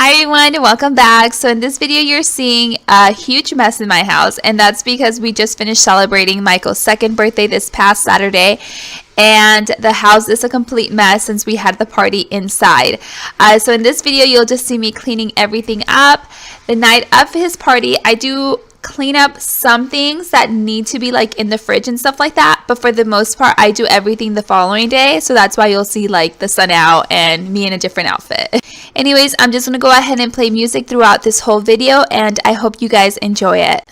Hi everyone, welcome back. So in this video you're seeing a huge mess in my house, and that's because we just finished celebrating Michael's second birthday this past Saturday, and the house is a complete mess since we had the party inside. So in this video you'll just see me cleaning everything up. The night of his party I do clean up some things that need to be like in the fridge and stuff like that, but for the most part I do everything the following day, so that's why you'll see like the sun out and me in a different outfit. Anyways, I'm just gonna go ahead and play music throughout this whole video, and I hope you guys enjoy it.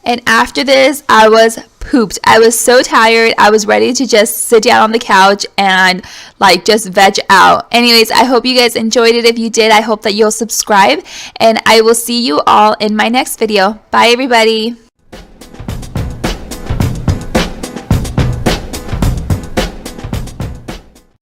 And after this, I was pooped. I was so tired. I was ready to just sit down on the couch and like just veg out. Anyways, I hope you guys enjoyed it. If you did, I hope that you'll subscribe, and I will see you all in my next video. Bye everybody.